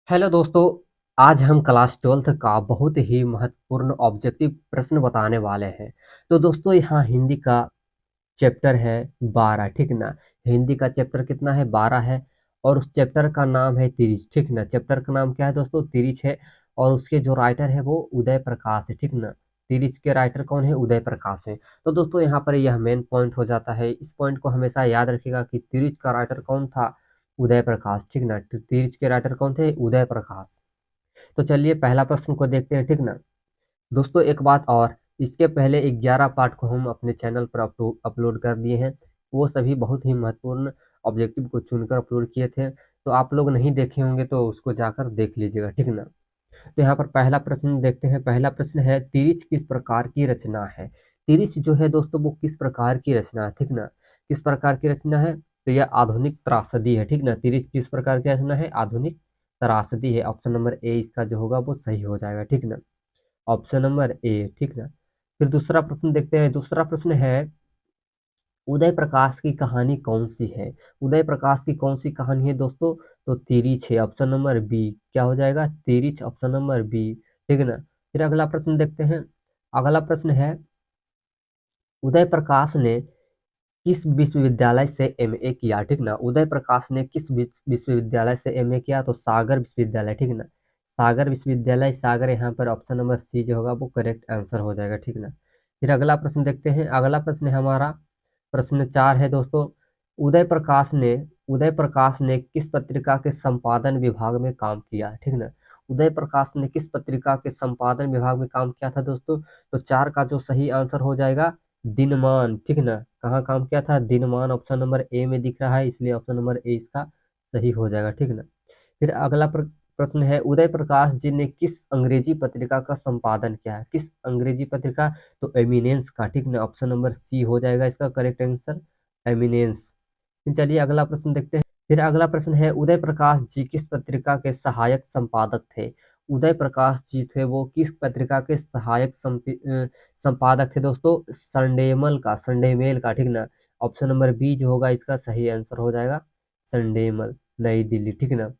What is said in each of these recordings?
Hello दोस्तों, आज हम क्लास 12th का बहुत ही महत्वपूर्ण ऑब्जेक्टिव प्रश्न बताने वाले हैं। तो दोस्तों यहाँ हिंदी का चैप्टर है 12, ठीक ना। हिंदी का चैप्टर कितना है? 12 है। और उस चैप्टर का नाम है तिरिच, ठीक ना। चैप्टर का नाम क्या है दोस्तों? तिरिच है। और उसके जो राइटर है वो उदय प्रकाश है, ठीक ना। तिरिच के राइटर कौन है? उदय प्रकाश है। तो दोस्तों यहाँ पर यह मेन पॉइंट हो जाता है। इस पॉइंट को हमेशा याद रखिएगा कि तिरिच का राइटर कौन था? उदय प्रकाश, ठीक ना। तिरिच के राइटर कौन थे? उदय प्रकाश। तो चलिए पहला प्रश्न को देखते हैं, ठीक ना। दोस्तों एक बात और, इसके पहले 11 पार्ट को हम अपने चैनल पर अपलोड कर दिए हैं। वो सभी बहुत ही महत्वपूर्ण ऑब्जेक्टिव को चुनकर अपलोड किए थे। तो आप लोग नहीं देखे होंगे तो उसको जाकर देख लीजिएगा, ठीक ना। तो यहाँ पर पहला प्रश्न देखते हैं। पहला प्रश्न है, तिरिच किस प्रकार की रचना है? तिरिच जो है दोस्तों वो किस प्रकार की रचना है, ठीक ना। किस प्रकार की रचना है? तो यह आधुनिक त्रासदी है, ठीक ना। तिरिच किस प्रकार की रचना है? आधुनिक त्रासदी है। ऑप्शन नंबर ए इसका जो होगा वो सही हो जाएगा, ठीक ना। ऑप्शन नंबर ए, ठीक ना। फिर दूसरा प्रश्न देखते हैं। दूसरा प्रश्न है, उदय प्रकाश की कहानी कौन सी है? उदय प्रकाश की कौन सी कहानी है दोस्तों? तो तिरिच है। ऑप्शन नंबर बी क्या हो जाएगा? तिरिच, ऑप्शन नंबर बी, ठीक ना। फिर अगला प्रश्न देखते हैं। अगला प्रश्न है, उदय प्रकाश ने किस विश्वविद्यालय से एमए किया? ठीक ना। उदय प्रकाश ने किस विश्वविद्यालय से एमए किया? तो सागर विश्वविद्यालय, ठीक ना। सागर विश्वविद्यालय, सागर यहाँ पर ऑप्शन नंबर सी जो होगा वो करेक्ट आंसर हो जाएगा, ठीक ना। फिर अगला प्रश्न देखते हैं। अगला प्रश्न है हमारा प्रश्न 4 है दोस्तों। उदय प्रकाश ने उदय प्रकाश ने किस पत्रिका के संपादन विभाग में काम किया? ठीक ना। उदय प्रकाश ने किस पत्रिका के संपादन विभाग में काम किया था दोस्तों? तो 4 का जो सही आंसर हो जाएगा दिनमान, ठीक ना। कहाँ काम किया था? दिनमान, ऑप्शन नंबर ए में दिख रहा है, इसलिए ऑप्शन नंबर ए इसका सही हो जाएगा, ठीक ना। फिर अगला प्रश्न है, उदय प्रकाश जी ने किस अंग्रेजी पत्रिका का संपादन किया है? किस अंग्रेजी पत्रिका? तो एमिनेंस का, ठीक ना। ऑप्शन नंबर सी हो जाएगा इसका करेक्ट आंसर, एमिनेंस। फिर चलिए अगला प्रश्न देखते हैं। फिर अगला प्रश्न है, उदय प्रकाश जी किस पत्रिका के सहायक संपादक थे? उदय प्रकाश जी थे वो किस पत्रिका के सहायक संपादक थे दोस्तों? संडेमल का, संडेमेल का, ठीक ना। ऑप्शन नंबर बी जो होगा इसका सही आंसर हो जाएगा, संडेमल, नई दिल्ली, ठीक ना।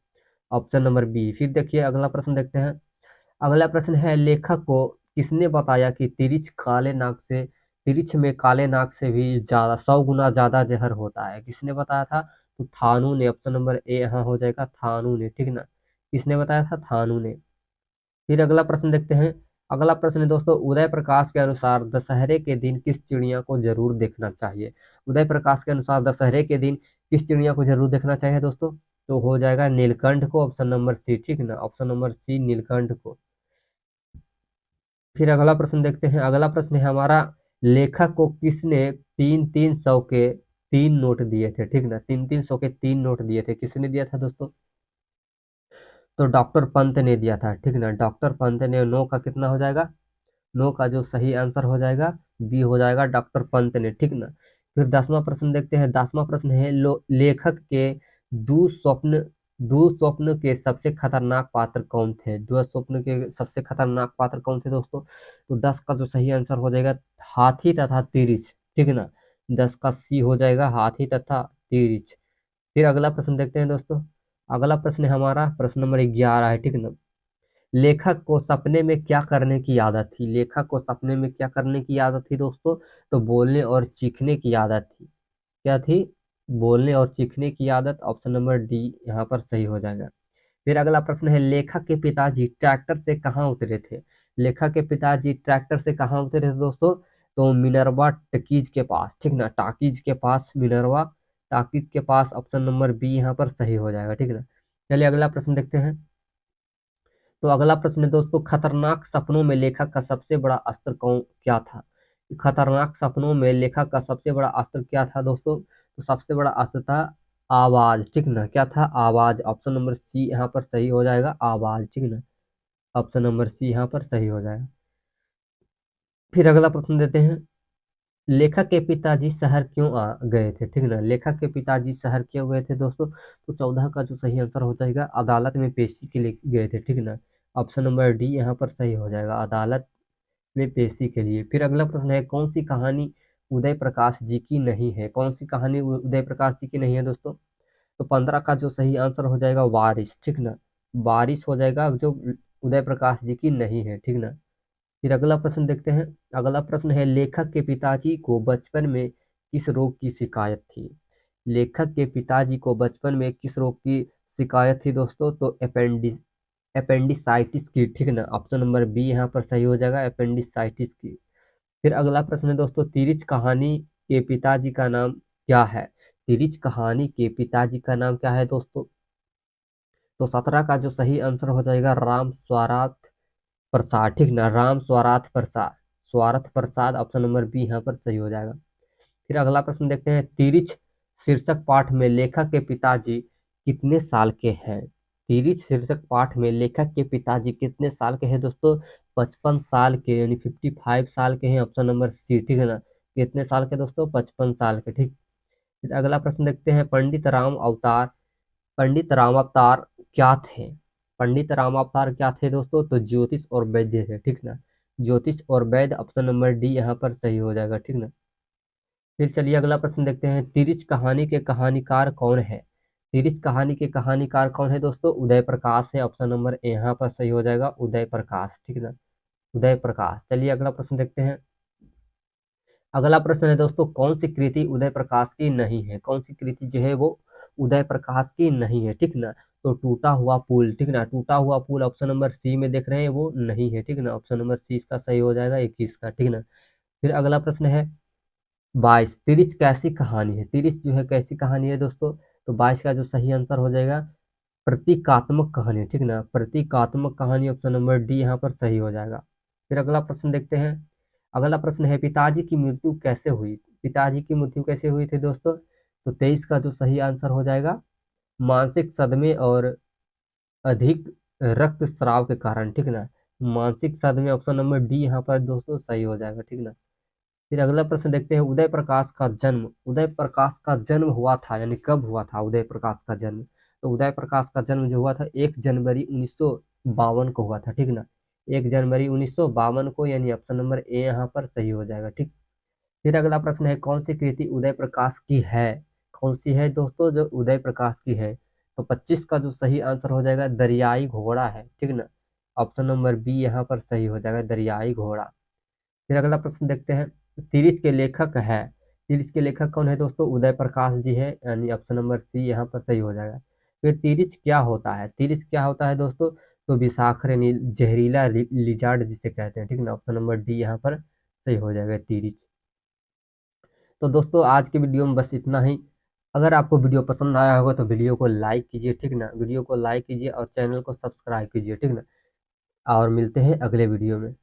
Option number B. फिर देखिए अगला प्रश्न देखते हैं। अगला प्रश्न है, लेखक को किसने बताया कि तिरिच में काले नाग से भी ज्यादा 100 गुना ज्यादा जहर होता है? किसने बताया था? तो थानू ने। ऑप्शन नंबर ए यहाँ हो जाएगा, थानू ने, ठीक ना। किसने बताया था? थानू ने। फिर अगला प्रश्न देखते हैं। अगला प्रश्न है दोस्तों, उदय प्रकाश के अनुसार दशहरे के दिन किस चिड़िया को जरूर देखना चाहिए? उदय प्रकाश के अनुसार दशहरे के दिन किस चिड़िया को जरूर देखना चाहिए दोस्तों? तो हो जाएगा नीलकंठ को, ऑप्शन नंबर सी, ठीक ना। ऑप्शन नंबर सी नीलकंठ को। फिर अगला प्रश्न देखते हैं। अगला प्रश्न है हमारा, लेखक को किसने 3-3 सौ के 3 नोट दिए थे? ठीक ना, 3-3 सौ के 3 नोट दिए थे, किसने दिया था दोस्तों? तो डॉक्टर पंत ने दिया था, ठीक ना। डॉक्टर पंत ने। नो का कितना हो जाएगा? नो का जो सही आंसर हो जाएगा बी हो जाएगा, डॉक्टर पंत ने, ठीक ना। फिर 10वां प्रश्न देखते हैं। 10वां प्रश्न है, लेखक के दुःस्वप्न दुःस्वप्न के सबसे खतरनाक पात्र कौन थे? दुःस्वप्न के सबसे खतरनाक पात्र कौन थे दोस्तों? तो 10 का जो सही आंसर हो जाएगा हाथी तथा तिरिच, ठीक ना। 10 का सी हो जाएगा, हाथी तथा तिरिच। फिर अगला प्रश्न देखते हैं दोस्तों। अगला प्रश्न है हमारा प्रश्न नंबर 11 है, ठीक ना। लेखक को सपने में क्या करने की आदत थी? लेखक को सपने में क्या करने की आदत थी दोस्तों? तो बोलने और चीखने की आदत थी। क्या थी? बोलने और चीखने की आदत। ऑप्शन नंबर डी यहाँ पर सही हो जाएगा। फिर अगला प्रश्न है, लेखक के पिताजी ट्रैक्टर से कहाँ उतरे थे? लेखक के पिताजी ट्रैक्टर से कहाँ उतरे थे दोस्तों? तो मिनरवा टकीज के पास, ठीक ना। टाकीज के पास, मिनरवा टाकीज के पास। ऑप्शन नंबर बी यहाँ पर सही हो जाएगा, ठीक ना। चलिए अगला प्रश्न देखते हैं। तो अगला प्रश्न है दोस्तों, खतरनाक सपनों में लेखक का सबसे बड़ा अस्त्र कौन क्या था? खतरनाक सपनों में लेखक का सबसे बड़ा अस्त्र क्या था दोस्तों? तो सबसे बड़ा अस्त्र था आवाज, ठीक ना। क्या था? आवाज। ऑप्शन नंबर सी यहाँ पर सही हो जाएगा, आवाज, ठीक ना। ऑप्शन नंबर सी यहाँ पर सही हो जाएगा। फिर अगला प्रश्न देते हैं। लेखक के पिताजी शहर क्यों आ गए थे? ठीक ना। लेखक के पिताजी शहर क्यों गए थे दोस्तों? तो 14 का जो सही आंसर हो जाएगा, अदालत में पेशी के लिए गए थे, ठीक ना। ऑप्शन नंबर डी यहाँ पर सही हो जाएगा, अदालत में पेशी के लिए। फिर अगला प्रश्न है, कौन सी कहानी उदय प्रकाश जी की नहीं है? कौन सी कहानी उदय प्रकाश जी की नहीं है दोस्तों? तो 15 का जो सही आंसर हो जाएगा वारिस, ठीक ना। बारिश हो जाएगा जो उदय प्रकाश जी की नहीं है, ठीक ना। फिर अगला प्रश्न देखते हैं। अगला प्रश्न है, लेखक के पिताजी को बचपन में किस रोग की शिकायत थी? लेखक के पिताजी को बचपन में किस रोग की शिकायत थी दोस्तों? तो अपेंडिसाइटिस की, ठीक ना। ऑप्शन नंबर बी यहाँ पर सही हो जाएगा, अपेंडिसाइटिस की। फिर अगला प्रश्न है दोस्तों, तिरिच कहानी के पिताजी का नाम क्या है? तिरिच कहानी के पिताजी का नाम क्या है दोस्तों? तो 17 का जो सही आंसर हो जाएगा राम स्वराथ प्रसाद, ठीक ना, राम स्वराथ प्रसाद, स्वार्थ प्रसाद, ऑप्शन नंबर बी यहाँ पर सही हो जाएगा। फिर अगला प्रश्न देखते हैं, तिरिच शीर्षक पाठ में लेखक के पिताजी कितने साल के हैं? तिरिच शीर्षक पाठ में लेखक के पिताजी कितने साल के हैं दोस्तों? 55 साल के, यानी 55 साल के हैं, ऑप्शन नंबर सी, ठीक है ना। कितने साल के दोस्तों? 55 साल के, ठीक। फिर अगला प्रश्न देखते हैं, पंडित राम अवतार क्या थे? पंडित राम अवतार क्या थे दोस्तों? तो ज्योतिष और वैद्य थे, ठीक ना। ज्योतिष और वैद्य, ऑप्शन नंबर डी यहाँ पर सही हो जाएगा, ठीक ना। फिर चलिए अगला प्रश्न देखते हैं, तिरिच कहानी के कहानीकार कौन है? तिरिच कहानी के कहानीकार कौन है दोस्तों? उदय प्रकाश है, ऑप्शन नंबर ए यहाँ पर सही हो जाएगा, उदय प्रकाश, ठीक ना, उदय प्रकाश। चलिए अगला प्रश्न देखते हैं। अगला प्रश्न है दोस्तों, कौन सी कृति उदय प्रकाश की नहीं है? कौन सी कृति जो है वो उदय प्रकाश की नहीं है, ठीक ना। तो टूटा हुआ पुल, ठीक ना, टूटा हुआ पुल ऑप्शन नंबर सी में देख रहे हैं, वो नहीं है, ठीक ना, ऑप्शन नंबर सी इसका सही हो जाएगा, 21 का, ठीक ना। फिर अगला प्रश्न है 22, तिरिच कैसी कहानी है? तिरिच जो है कैसी कहानी है दोस्तों? तो 22 का जो सही आंसर हो जाएगा प्रतीकात्मक कहानी, ठीक ना, प्रतीकात्मक कहानी, ऑप्शन नंबर डी यहाँ पर सही हो जाएगा। फिर अगला प्रश्न देखते हैं। अगला प्रश्न है, पिताजी की मृत्यु कैसे हुई? पिताजी की मृत्यु कैसे हुई थी दोस्तों? तो 23 का जो सही आंसर हो जाएगा मानसिक सदमे और अधिक रक्तस्राव के कारण, ठीक ना, मानसिक सदमे, ऑप्शन नंबर डी यहाँ पर दोस्तों सही हो जाएगा, ठीक ना। फिर अगला प्रश्न देखते हैं, उदय प्रकाश का जन्म हुआ था, यानी कब हुआ था उदय प्रकाश का जन्म? तो उदय प्रकाश का जन्म जो हुआ था 1 जनवरी 1952 को हुआ था, ठीक ना, 1 जनवरी 1952 को, यानी ऑप्शन नंबर ए यहाँ पर सही हो जाएगा, ठीक। फिर अगला प्रश्न है, कौन सी कृति उदय प्रकाश की है? कौन सी है दोस्तों जो उदय प्रकाश की है? तो 25 का जो सही आंसर हो जाएगा दरियाई घोड़ा है, ठीक ना, ऑप्शन नंबर बी यहाँ पर सही हो जाएगा, दरियाई घोड़ा। फिर अगला प्रश्न देखते हैं, तिरिच के लेखक है, तिरिच के लेखक कौन है दोस्तों? उदय प्रकाश जी है, यानी ऑप्शन नंबर सी यहाँ पर सही हो जाएगा। फिर तिरिच क्या होता है? तिरिच क्या होता है दोस्तों? तो विषाक्त जहरीला लिजार्ड जिसे कहते हैं, ठीक ना, ऑप्शन नंबर डी यहाँ पर सही हो जाएगा, तिरिच। तो दोस्तों आज के वीडियो में बस इतना ही। अगर आपको वीडियो पसंद आया होगा तो वीडियो को लाइक कीजिए, ठीक ना, वीडियो को लाइक कीजिए और चैनल को सब्सक्राइब कीजिए, ठीक ना। और मिलते हैं अगले वीडियो में।